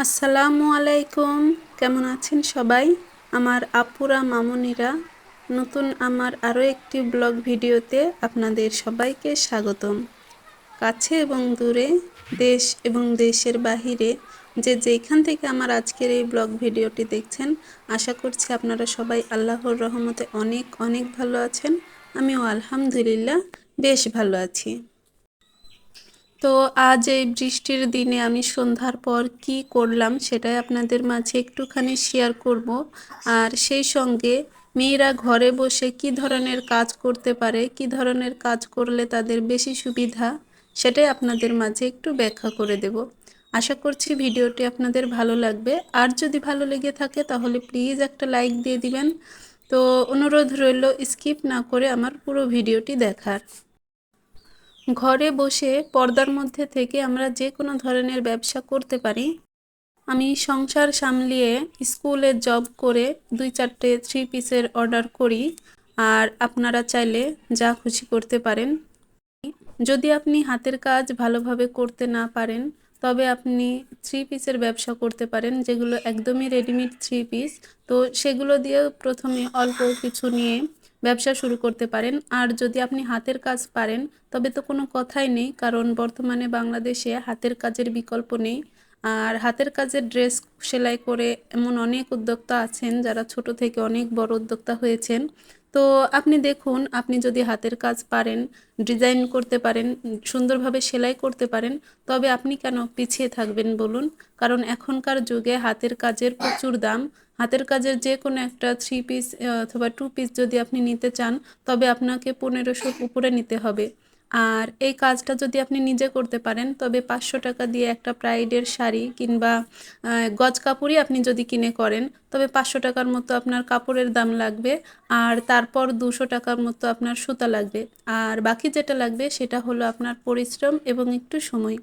আসসালামু আলাইকুম। কেমন আছেন সবাই? আমার আপুরা মামুনিরা, নতুন আমার আরও একটি ব্লগ ভিডিওতে আপনাদের সবাইকে স্বাগতম। কাছে এবং দূরে, দেশ এবং দেশের বাহিরে যে যেখান থেকে আমার আজকের এই ব্লগ ভিডিওটি দেখছেন, আশা করছি আপনারা সবাই আল্লাহর রহমতে অনেক অনেক ভালো আছেন। আমিও আলহামদুলিল্লাহ বেশ ভালো আছি। তো আজ এই বৃষ্টির দিনে আমি সন্ধ্যার পর কি করলাম সেটাই আপনাদের মাঝে একটুখানি শেয়ার করব। আর সেই সঙ্গে মেয়েরা ঘরে বসে কি ধরনের কাজ করতে পারে, কি ধরনের কাজ করলে তাদের বেশি সুবিধা, সেটাই আপনাদের মাঝে একটু ব্যাখ্যা করে দেব। আশা করছি ভিডিওটি আপনাদের ভালো লাগবে। আর যদি ভালো লেগে থাকে তাহলে প্লিজ একটা লাইক দিয়ে দিবেন। তো অনুরোধ রইল স্কিপ না করে আমার পুরো ভিডিওটি দেখার। ঘরে বসে পর্দার মধ্যে থেকে আমরা যে কোনো ধরনের ব্যবসা করতে পারি। আমি সংসার সামলিয়ে স্কুলে জব করে 2-4টে 3 পিসের অর্ডার করি, আর আপনারা চাইলে যা খুশি করতে পারেন। যদি আপনি হাতের কাজ ভালোভাবে করতে না পারেন তবে আপনি 3 পিসের ব্যবসা করতে পারেন, যেগুলো একদমই রেডিমেড 3 পিস। তো সেগুলো দিয়ে প্রথমে অল্প কিছু নিয়ে ব্যবসা শুরু করতে পারেন। আর যদি আপনি হাতের কাজ পারেন তবে তো কোনো কথাই নেই, কারণ বর্তমানে বাংলাদেশে হাতের কাজের বিকল্প নেই। আর হাতের কাজের ড্রেস সেলাই করে এমন অনেক উদ্যোক্তা আছেন যারা ছোট থেকে অনেক বড় উদ্যোক্তা হয়েছেন। তো আপনি দেখুন, আপনি যদি হাতের কাজ পারেন, ডিজাইন করতে পারেন, সুন্দরভাবে সেলাই করতে পারেন, তবে আপনি কেন পিছিয়ে থাকবেন বলুন? কারণ এখনকার যুগে হাতের কাজের প্রচুর দাম। হাতের কাজের যে কোনো একটা 3 পিস অথবা 2 পিস যদি আপনি নিতে চান তবে আপনাকে 1500 উপরে নিতে হবে। আর এই কাজটা যদি আপনি নিজে করতে পারেন তবে 500 টাকা দিয়ে একটা প্রাইডের শাড়ি কিংবা গজ কাপড়ই আপনি যদি কিনে করেন তবে 500 টাকার মতো আপনার কাপড়ের দাম লাগবে। আর তারপর 200 টাকার মতো আপনার সুতা লাগবে। আর বাকি যেটা লাগবে সেটা হলো আপনার পরিশ্রম এবং একটু সময়।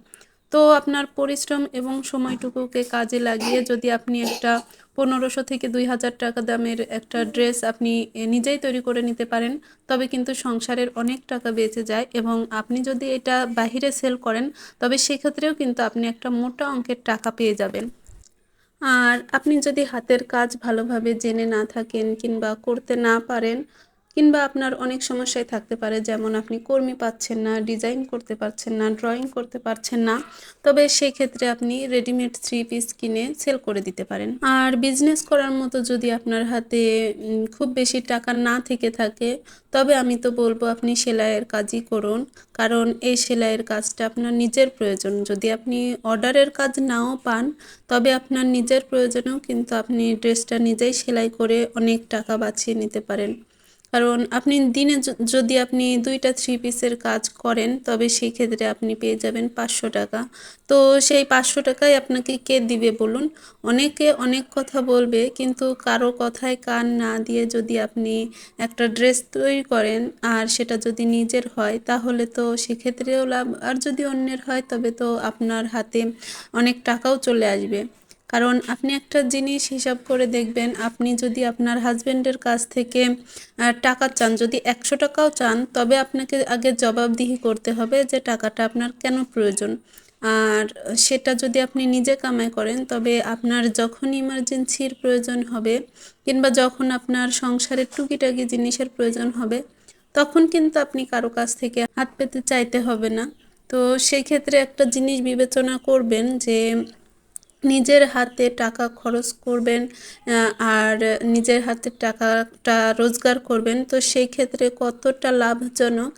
তো আপনার পরিশ্রম এবং সময়টুকুকে কাজে লাগিয়ে যদি আপনি একটা 1500 থেকে 2000 টাকা দামের একটা ড্রেস আপনি নিজেই তৈরি করে নিতে পারেন, তবে কিন্তু সংসারের অনেক টাকা বেঁচে যায়। এবং আপনি যদি এটা বাহিরে সেল করেন তবে সেক্ষেত্রেও কিন্তু আপনি একটা মোটা অঙ্কের টাকা পেয়ে যাবেন। আর আপনি যদি হাতের কাজ ভালোভাবে জেনে না থাকেন কিংবা করতে না পারেন, কিংবা আপনার অনেক সমস্যায় থাকতে পারে, যেমন আপনি কর্মী পাচ্ছেন না, ডিজাইন করতে পারছেন না, ড্রয়িং করতে পারছেন না, তবে সেই ক্ষেত্রে আপনি রেডিমেড 3 পিস কিনে সেল করে দিতে পারেন। আর বিজনেস করার মতো যদি আপনার হাতে খুব বেশি টাকা না থেকে থাকে তবে আমি তো বলবো আপনি সেলাইয়ের কাজই করুন, কারণ এই সেলাইয়ের কাজটা আপনার নিজের প্রয়োজন। যদি আপনি অর্ডারের কাজ নাও পান তবে আপনার নিজের প্রয়োজনেও কিন্তু আপনি ড্রেসটা নিজেই সেলাই করে অনেক টাকা বাঁচিয়ে নিতে পারেন। কারণ আপনি দিনে যদি আপনি 2টা 3 পিসের কাজ করেন তবে সেই ক্ষেত্রে আপনি পেয়ে যাবেন 500 টাকা। তো সেই 500 টাকায় আপনাকে কে দিবে বলুন? অনেকে অনেক কথা বলবে, কিন্তু কারো কথায় কান না দিয়ে যদি আপনি একটা ড্রেস তৈরি করেন আর সেটা যদি নিজের হয় তাহলে তো সেক্ষেত্রেও লাভ, আর যদি অন্যের হয় তবে তো আপনার হাতে অনেক টাকাও চলে আসবে। কারণ আপনি একটা জিনিস হিসাব করে দেখবেন, আপনি যদি আপনার হাজব্যান্ডের কাছ থেকে টাকা চান, যদি 100 টাকাও চান তবে আপনাকে আগে জবাবদিহি করতে হবে যে টাকাটা আপনার কেন প্রয়োজন। আর সেটা যদি আপনি নিজে কামাই করেন তবে আপনার যখন ইমার্জেন্সির প্রয়োজন হবে কিংবা যখন আপনার সংসারের টুকিটাকি জিনিসের প্রয়োজন হবে তখন কিন্তু আপনি কারো কাছ থেকে হাত পেতে চাইতে হবে না। তো সেই ক্ষেত্রে একটা জিনিস বিবেচনা করবেন যে নিজের হাতে টাকা খরচ করবেন, আর নিজের হাতে টাকাটা রোজগার করবেন, তো সেই ক্ষেত্রে কতটা লাভজনক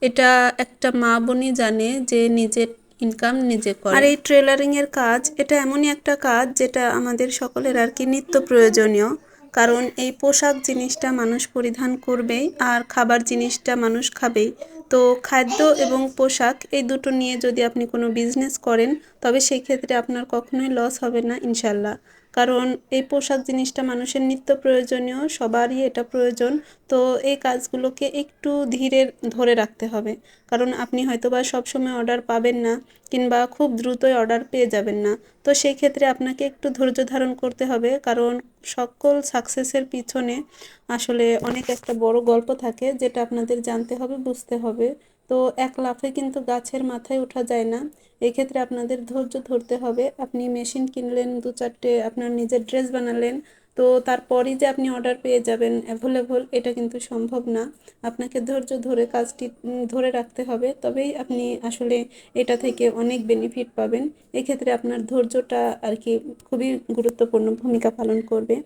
এটা একটা মা বোনই জানে যে নিজের ইনকাম নিজে করে। আর এই টেলারিংয়ের কাজ এটা এমনই একটা কাজ যেটা আমাদের সকলের আর কি নিত্য প্রয়োজনীয়, কারণ এই পোশাক জিনিসটা মানুষ পরিধান করবেই আর খাবার জিনিসটা মানুষ খাবেই। তো খাদ্য এবং পোশাক এই দুটো নিয়ে যদি আপনি কোনো বিজনেস করেন তবে সেই ক্ষেত্রে আপনার কখনোই লস হবে না ইনশাল্লাহ। কারণ এই পোশাক জিনিসটা মানুষের নিত্য প্রয়োজনীয়, সবারই এটা প্রয়োজন। তো এই কাজগুলোকে একটু ধীরে ধরে রাখতে হবে, কারণ আপনি হয়তোবা সবসময় অর্ডার পাবেন না কিংবা খুব দ্রুতই অর্ডার পেয়ে যাবেন না। তো সেই ক্ষেত্রে আপনাকে একটু ধৈর্য ধারণ করতে হবে, কারণ সকল সাকসেসের পিছনে আসলে অনেক একটা বড় গল্প থাকে যেটা আপনাদের জানতে হবে, বুঝতে হবে। তো তো এক লাফে কিন্তু গাছের মাথায় ওঠা যায় না। এক্ষেত্রে আপনাদের ধৈর্য ধরতে হবে। আপনি মেশিন কিনলেন, 2-4টে আপনার নিজের ড্রেস বানালেন, তো তারপরই যে আপনি অর্ডার পেয়ে যাবেন অ্যাভেলেবল, এটা কিন্তু সম্ভব না। আপনাকে ধৈর্য ধরে কাজটি ধরে রাখতে হবে, তবেই আপনি আসলে এটা থেকে অনেক বেনিফিট পাবেন। এক্ষেত্রে আপনার ধৈর্যটা আর কি খুবই গুরুত্বপূর্ণ ভূমিকা পালন করবে।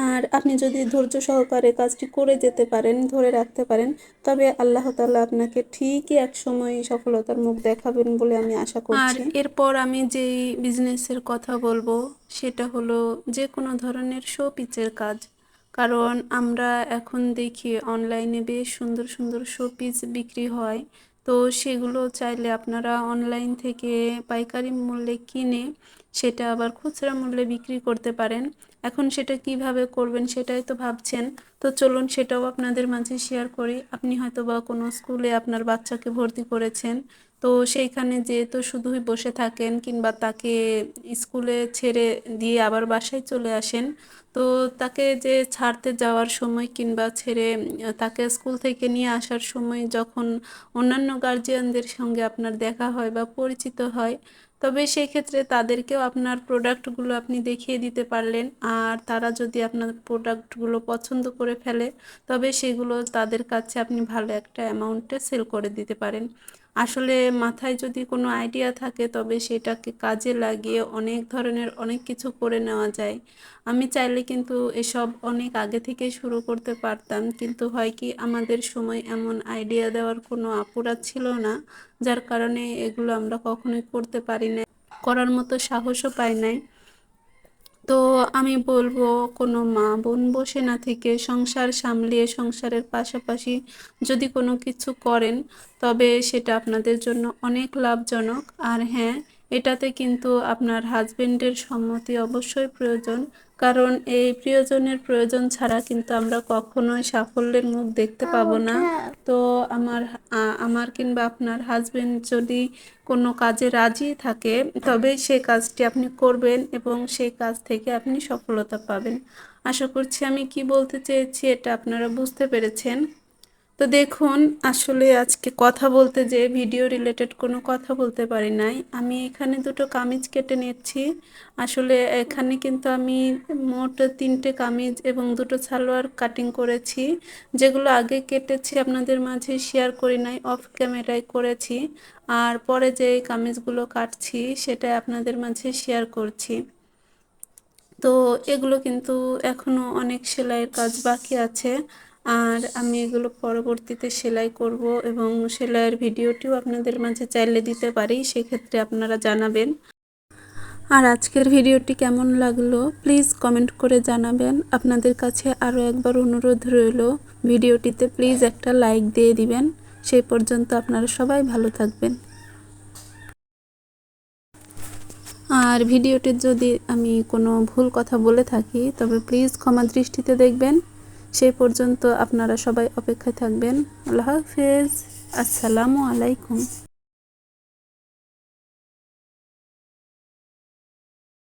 আর আপনি যদি ধৈর্য সহকারে কাজটি করে যেতে পারেন, ধরে রাখতে পারেন, তবে আল্লাহ তাআলা আপনাকে ঠিকই এক সময় সফলতার মুখ দেখাবেন বলে আমি আশা করছি। আর এরপর আমি যেই বিজনেসের কথা বলবো সেটা হলো যে কোনো ধরনের শো পিসের কাজ। কারণ আমরা এখন দেখি অনলাইনে বেশ সুন্দর সুন্দর শো পিস বিক্রি হয়। তো সেগুলো চাইলে আপনারা অনলাইন থেকে পাইকারি মূল্যে কিনে সেটা আবার খুচরা মূল্যে বিক্রি করতে পারেন। এখন সেটা কিভাবে করবেন সেটাই তো ভাবছেন। তো চলুন সেটাও আপনাদের মাঝে শেয়ার করি। আপনি হয়তো বা কোনো স্কুলে আপনার বাচ্চাকে ভর্তি করেছেন, তো সেইখানে যেহেতু শুধুই বসে থাকেন কিংবা তাকে স্কুলে ছেড়ে দিয়ে আবার বাসায় চলে আসেন, তো তাকে যে ছাড়তে যাওয়ার সময় কিংবা ছেড়ে তাকে স্কুল থেকে নিয়ে আসার সময় যখন অন্যান্য গার্জিয়ানদের সঙ্গে আপনার দেখা হয় বা পরিচিত হয়, তবে সেই ক্ষেত্রে তাদেরকেও আপনার প্রোডাক্টগুলো আপনি দেখিয়ে দিতে পারলেন। আর তারা যদি আপনার প্রোডাক্টগুলো পছন্দ করে ফেলে, তবে সেগুলো তাদের কাছে আপনি ভালো একটা অ্যামাউন্টে সেল করে দিতে পারেন। আসলে মাথায় যদি কোনো আইডিয়া থাকে তবে সেটাকে কাজে লাগিয়ে অনেক ধরনের অনেক কিছু করে নেওয়া যায়। আমি চাইলে কিন্তু এসব অনেক আগে থেকে শুরু করতে পারতাম, কিন্তু হয় কি আমাদের সময় এমন আইডিয়া দেওয়ার কোনো আপুরা ছিল না, যার কারণে এগুলো আমরা কখনোই করতে পারি না, করার মতো সাহসও পাই নাই। তো আমি বলবো কোনো মা বোন বসে না থেকে সংসার সামলিয়ে সংসারের পাশাপাশি যদি কোনো কিছু করেন, তবে সেটা আপনাদের জন্য অনেক লাভজনক। আর হ্যাঁ, এটাতে কিন্তু আপনার হাজবেন্ডের সম্মতি অবশ্যই প্রয়োজন, কারণ এই প্রিয়জনের প্রয়োজন ছাড়া কিন্তু আমরা কখনোই সাফল্যের মুখ দেখতে পাবো না। তো আমার কিংবা আপনার হাজবেন্ড যদি কোনো কাজে রাজি থাকে, তবে সেই কাজটি আপনি করবেন এবং সেই কাজ থেকে আপনি সফলতা পাবেন। আশা করছি আমি কি বলতে চেয়েছি এটা আপনারা বুঝতে পেরেছেন। তো দেখুন, আসলে আজকে কথা বলতে যে ভিডিও রিলেটেড কোনো কথা বলতে পারি নাই। আমি এখানে দুটো কামিজ কেটে নিচ্ছি। আসলে এখানে কিন্তু আমি মোট 3টে কামিজ এবং দুটো সালোয়ার কাটিং করেছি, যেগুলো আগে কেটেছি আপনাদের মাঝে শেয়ার করি নাই, অফ ক্যামেরায় করেছি। আর পরে যে কামিজগুলো কাটছি সেটা আপনাদের মাঝে শেয়ার করছি। তো এগুলো কিন্তু এখনো অনেক সেলাইয়ের কাজ বাকি আছে, আর আমি এগুলো পরবর্তীতে সেলাই করব এবং সেলাইয়ের ভিডিওটিও আপনাদের মাঝে চাইলে দিতে পারি, সেক্ষেত্রে আপনারা জানাবেন। আর আজকের ভিডিওটি কেমন লাগলো প্লিজ কমেন্ট করে জানাবেন। আপনাদের কাছে আরও একবার অনুরোধ রইল, ভিডিওটিতে প্লিজ একটা লাইক দিয়ে দিবেন। সেই পর্যন্ত আপনারা সবাই ভালো থাকবেন। আর ভিডিওটির যদি আমি কোনো ভুল কথা বলে থাকি তবে প্লিজ ক্ষমা দৃষ্টিতে দেখবেন। সেই পর্যন্ত আপনারা সবাই অপেক্ষায় থাকবেন। আল্লাহ হাফেজ, আসসালামু আলাইকুম।